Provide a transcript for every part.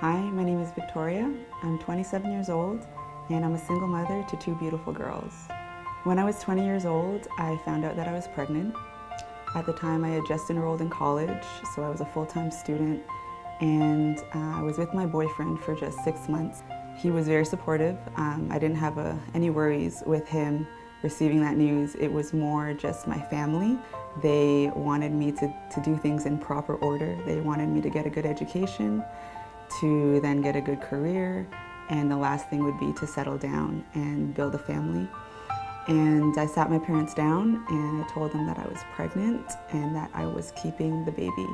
Hi, my name is Victoria. I'm 27 years old and I'm a single mother to two beautiful girls. When I was 20 years old, I found out that I was pregnant. At the time, I had just enrolled in college, so I was a full-time student, and I was with my boyfriend for just 6 months. He was very supportive. I didn't have any worries with him receiving that news. It was more just my family. They wanted me to do things in proper order. They wanted me to get a good education, to then get a good career, and the last thing would be to settle down and build a family. And I sat my parents down and I told them that I was pregnant and that I was keeping the baby.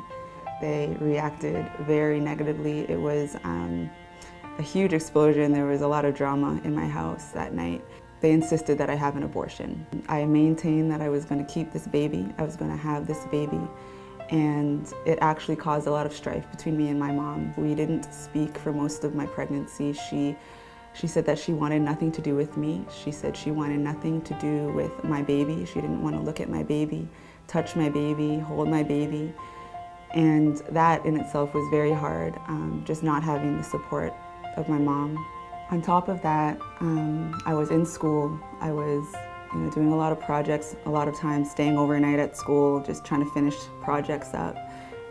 They reacted very negatively. It was a huge explosion. There was a lot of drama in my house that night. They insisted that I have an abortion. I maintained that I was going to keep this baby. I was going to have this baby. And it actually caused a lot of strife between me and my mom. We didn't speak for most of my pregnancy. She said that she wanted nothing to do with me. She said she wanted nothing to do with my baby. She didn't want to look at my baby, touch my baby, hold my baby. And that in itself was very hard, just not having the support of my mom. On top of that, I was in school. I was doing a lot of projects, a lot of times staying overnight at school, just trying to finish projects up,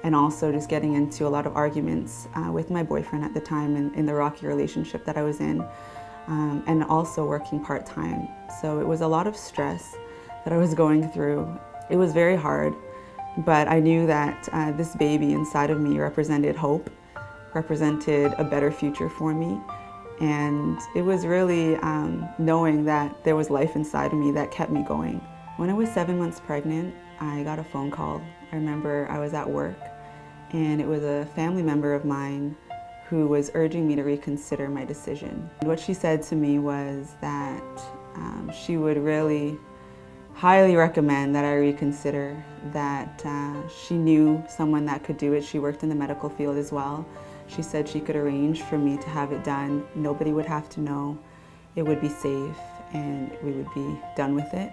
and also just getting into a lot of arguments with my boyfriend at the time in the rocky relationship that I was in, and also working part-time. So it was a lot of stress that I was going through. It was very hard, but I knew that this baby inside of me represented hope, represented a better future for me. And it was really knowing that there was life inside of me that kept me going. When I was 7 months pregnant, I got a phone call. I remember I was at work and it was a family member of mine who was urging me to reconsider my decision. And what she said to me was that she would really highly recommend that I reconsider, that she knew someone that could do it. She worked in the medical field as well. She said she could arrange for me to have it done. Nobody would have to know. It would be safe and we would be done with it.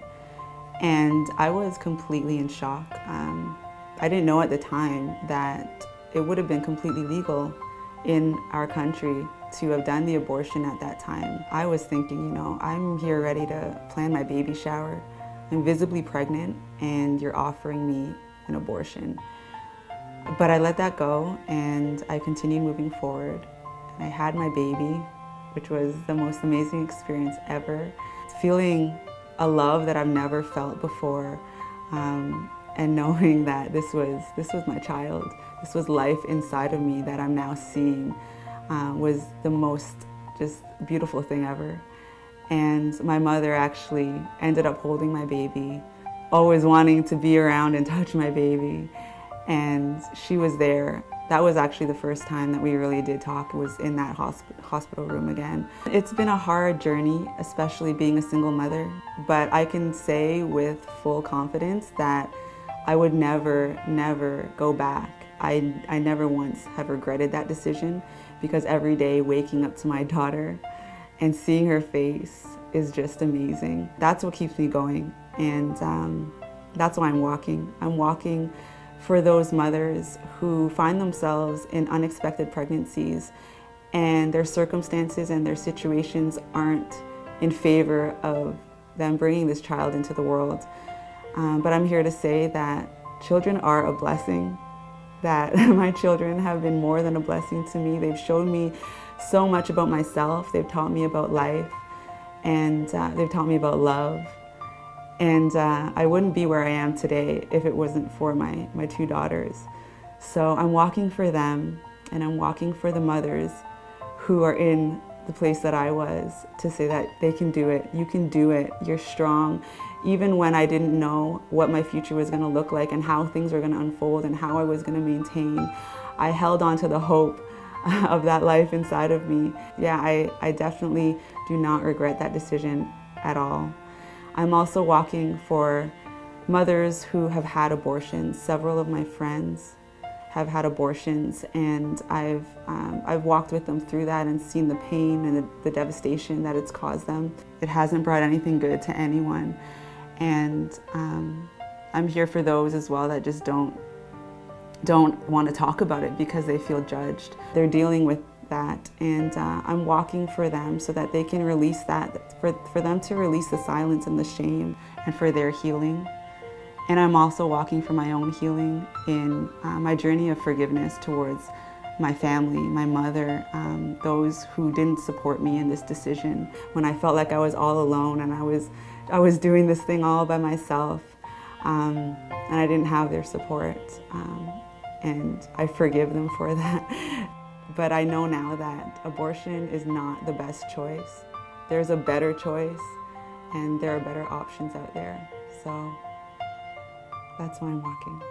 And I was completely in shock. I didn't know at the time that it would have been completely legal in our country to have done the abortion at that time. I was thinking, I'm here ready to plan my baby shower. I'm visibly pregnant and you're offering me an abortion. But I let that go and I continued moving forward. And I had my baby, which was the most amazing experience ever. Feeling a love that I've never felt before, and knowing that this was my child, this was life inside of me that I'm now seeing, was the most just beautiful thing ever. And my mother actually ended up holding my baby, always wanting to be around and touch my baby. And she was there. That was actually the first time that we really did talk, was in that hospital room again. It's been a hard journey, especially being a single mother, but I can say with full confidence that I would never go back. I never once have regretted that decision, because every day waking up to my daughter and seeing her face is just amazing. That's what keeps me going, and that's why I'm walking. I'm walking for those mothers who find themselves in unexpected pregnancies and their circumstances and their situations aren't in favor of them bringing this child into the world. But I'm here to say that children are a blessing, that my children have been more than a blessing to me. They've shown me so much about myself. They've taught me about life, and they've taught me about love. And I wouldn't be where I am today if it wasn't for my two daughters. So I'm walking for them, and I'm walking for the mothers who are in the place that I was, to say that they can do it. You can do it. You're strong. Even when I didn't know what my future was going to look like and how things were going to unfold and how I was going to maintain, I held on to the hope of that life inside of me. Yeah, I definitely do not regret that decision at all. I'm also walking for mothers who have had abortions. Several of my friends have had abortions, and I've walked with them through that and seen the pain and the devastation that it's caused them. It hasn't brought anything good to anyone, and I'm here for those as well that just don't want to talk about it because they feel judged. They're dealing with that, and I'm walking for them so that they can release that, for them to release the silence and the shame, and for their healing. And I'm also walking for my own healing in my journey of forgiveness towards my family, my mother, those who didn't support me in this decision when I felt like I was all alone and I was doing this thing all by myself, and I didn't have their support, and I forgive them for that. But I know now that abortion is not the best choice. There's a better choice, and there are better options out there. So that's why I'm walking.